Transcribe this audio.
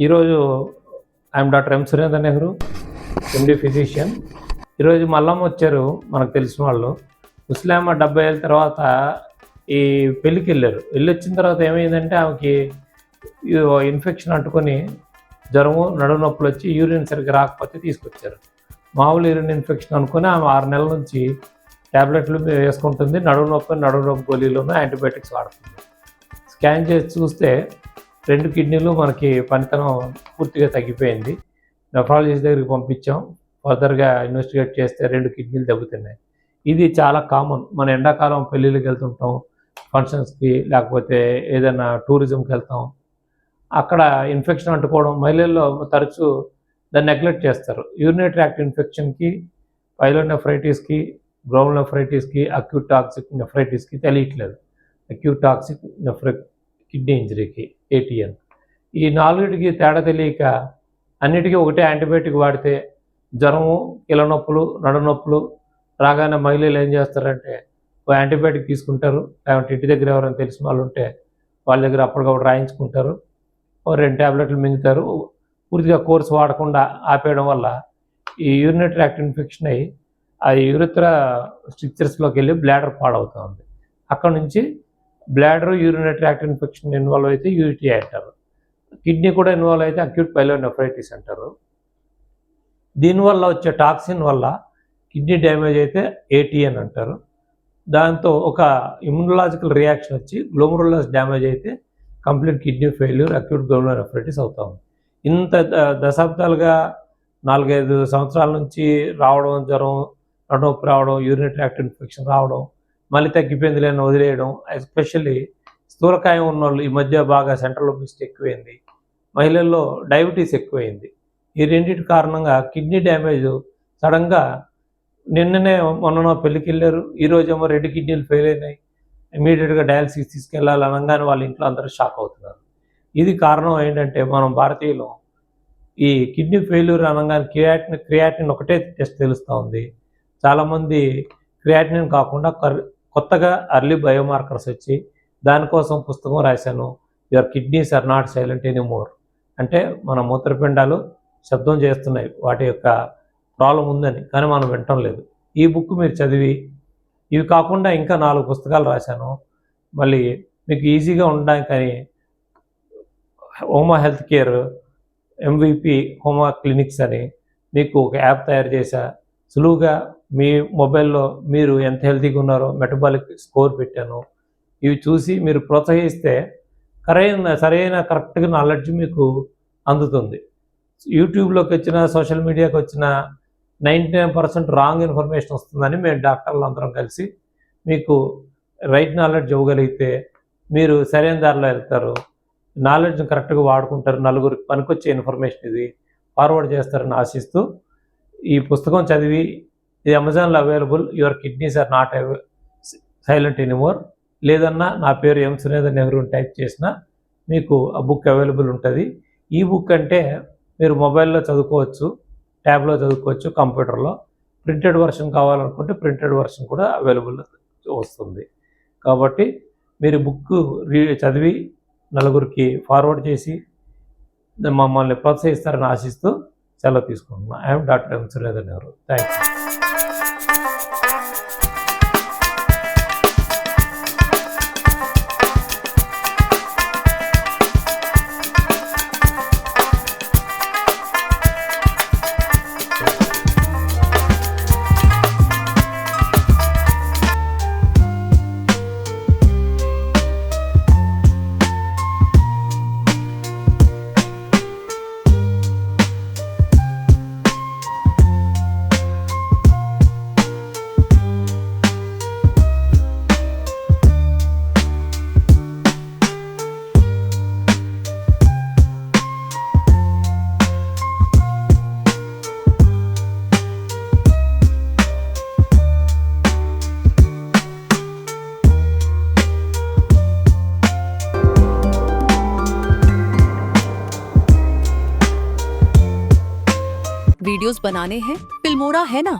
ఈరోజు I'm doctor M Surendra Nehru, MD physician. ఈరోజు మల్లమ్మ వచ్చారు, మనకు తెలిసిన వాళ్ళు. ముస్లామ్మ 70 ఏళ్ళ తర్వాత ఈ పెళ్ళికి వెళ్ళారు. వచ్చిన తర్వాత ఏమైందంటే ఆమెకి ఇన్ఫెక్షన్ అంటుకొని జ్వరము, నడుము నొప్పులు వచ్చి యూరిన్ సరిగ్గా రాకపోతే తీసుకొచ్చారు. మామూలు యూరిన్ ఇన్ఫెక్షన్ అనుకుని ఆమె 6 నెలల నుంచి ట్యాబ్లెట్లు వేసుకుంటుంది. నడుము నొప్పి గోళీలోనూ యాంటీబయాటిక్స్ వాడుతుంది. స్కాన్ చేసి చూస్తే 2 కిడ్నీలు మనకి పనితనం పూర్తిగా తగ్గిపోయింది. నెఫ్రాలజిస్ట్ దగ్గరికి పంపించాం. ఫర్దర్గా ఇన్వెస్టిగేట్ చేస్తే 2 కిడ్నీలు దెబ్బతిన్నాయి. ఇది చాలా కామన్. మన ఎండాకాలం పెళ్ళిళ్ళకి వెళ్తుంటాం, ఫంక్షన్స్కి, లేకపోతే ఏదైనా టూరిజంకి వెళ్తాం. అక్కడ ఇన్ఫెక్షన్ అంటుకోవడం, మహిళల్లో తరచూ దాన్ని నెగ్లెక్ట్ చేస్తారు. యూరినరీ ట్రాక్ట్ ఇన్ఫెక్షన్కి, పైలోనెఫ్రైటిస్కి, గ్లోమెరులోనెఫ్రైటిస్కి, అక్యూట్ టాక్సిక్ నెఫ్రైటిస్కి తెలియట్లేదు. అక్యూట్ టాక్సిక్ కిడ్నీ ఇంజరీకి, ATN. ఈ 4టికి తేడా తెలియక అన్నిటికీ ఒకటే యాంటీబయాటిక్ వాడితే జ్వరము, కీళ్ళ నొప్పులు, నడు నొప్పులు రాగానే మహిళలు ఏం చేస్తారంటే ఓ యాంటీబయాటిక్ తీసుకుంటారు. లేకపోతే ఇంటి దగ్గర ఎవరైనా తెలిసిన వాళ్ళు ఉంటే వాళ్ళ దగ్గర అప్పటికప్పుడు రాయించుకుంటారు. ఓ 2 ట్యాబ్లెట్లు మింగుతారు. పూర్తిగా కోర్సు వాడకుండా ఆపేయడం వల్ల ఈ యూరినరీ ట్రాక్ట్ ఇన్ఫెక్షన్ అయ్యి ఆ యూరిథ్రా స్ట్రిక్చర్స్లోకి వెళ్ళి బ్లాడర్ పాడవుతుంది. అక్కడ నుంచి bladder, urinary tract infection involve అయితే UTI అంటారు. కిడ్నీ కూడా ఇన్వాల్వ్ అయితే అక్యూట్ పైలోనెఫ్రైటిస్ అంటారు. దీనివల్ల వచ్చే టాక్సిన్ వల్ల కిడ్నీ డ్యామేజ్ అయితే ATN అంటారు. దాంతో ఒక ఇమ్యునలాజికల్ రియాక్షన్ వచ్చి గ్లోమెరులస్ డ్యామేజ్ అయితే కంప్లీట్ కిడ్నీ ఫెయిల్యూర్, అక్యూట్ గ్లోమెరులోనెఫ్రైటిస్ అవుతా ఉంది. ఇంత దశాబ్దాలుగా 4-5 సంవత్సరాల నుంచి రావడం, జ్వరం, నడునొప్పి రావడం, యూరినరీ ట్రాక్ట్ ఇన్ఫెక్షన్ రావడం, మళ్ళీ తగ్గిపోయింది లేని వదిలేయడం. ఎస్పెషల్లీ స్థూలకాయం ఉన్నోళ్ళు ఈ మధ్య బాగా సెంట్రల్ ఒబిసిటీ ఎక్కువైంది. మహిళల్లో డయాబెటీస్ ఎక్కువైంది. ఈ రెండింటి కారణంగా కిడ్నీ డ్యామేజ్ సడన్గా నిన్ననే మొన్న పెళ్ళికి వెళ్ళారు, ఈరోజేమో 2 కిడ్నీలు ఫెయిల్ అయినాయి, ఇమీడియట్గా డయాలసిస్ తీసుకెళ్ళాలి అనగానే వాళ్ళ ఇంట్లో అందరూ షాక్ అవుతున్నారు. ఇది కారణం ఏంటంటే మనం భారతీయులు ఈ కిడ్నీ ఫెయిల్యూర్ అనగానే క్రియాటిన్ ఒకటే టెస్ట్ తెలుస్తూ ఉంది. చాలామంది క్రియాటిన్ కాకుండా కొత్తగా అర్లీ బయోమార్కర్స్ వచ్చి దానికోసం పుస్తకం రాశాను, your kidneys are not silent anymore. అంటే మన మూత్రపిండాలు శబ్దం చేస్తున్నాయి, వాటి యొక్క ప్రాబ్లం ఉందని, కానీ మనం వినటం లేదు. ఈ బుక్ మీరు చదివి, ఇవి కాకుండా ఇంకా 4 పుస్తకాలు రాశాను. మళ్ళీ మీకు ఈజీగా ఉండడానికని హోమా హెల్త్ కేర్ MVP హోమా క్లినిక్స్ అని మీకు ఒక యాప్ తయారు చేశా. సులువుగా మీ మొబైల్లో మీరు ఎంత హెల్తీగా ఉన్నారో మెటబాలిక్ స్కోర్ పెట్టాను. ఇవి చూసి మీరు ప్రోత్సహిస్తే సరైన కరెక్ట్గా నాలెడ్జ్ మీకు అందుతుంది. యూట్యూబ్లోకి వచ్చిన, సోషల్ మీడియాకి వచ్చిన 99% రాంగ్ ఇన్ఫర్మేషన్ వస్తుందని మేము డాక్టర్లు అందరం కలిసి మీకు రైట్ నాలెడ్జ్ ఇవ్వగలిగితే మీరు సరైన దారిలో వెళ్తారు. నాలెడ్జ్ని కరెక్ట్గా వాడుకుంటారు. నలుగురికి పనికొచ్చే ఇన్ఫర్మేషన్ ఇది ఫార్వర్డ్ చేస్తారని ఆశిస్తూ ఈ పుస్తకం చదివి, ఇది అమెజాన్లో available, your kidneys are not silent anymore, లేదన్నా నా పేరు ఎం సురేంద్ర నెహ్రూ టైప్ చేసినా మీకు ఆ బుక్ అవైలబుల్ ఉంటుంది. ఈ బుక్ అంటే మీరు మొబైల్లో చదువుకోవచ్చు, ట్యాబ్లో చదువుకోవచ్చు, కంప్యూటర్లో. ప్రింటెడ్ వర్షన్ కావాలనుకుంటే ప్రింటెడ్ వర్షన్ కూడా అవైలబుల్ వస్తుంది. కాబట్టి మీరు బుక్ చదివి నలుగురికి ఫార్వర్డ్ చేసి మమ్మల్ని ప్రోత్సహిస్తారని ఆశిస్తూ సెలవు తీసుకుంటున్నాను. I'm doctor M Surendra Nehru. Thank you. Videos बनाने हैं, फिल्मोरा है ना।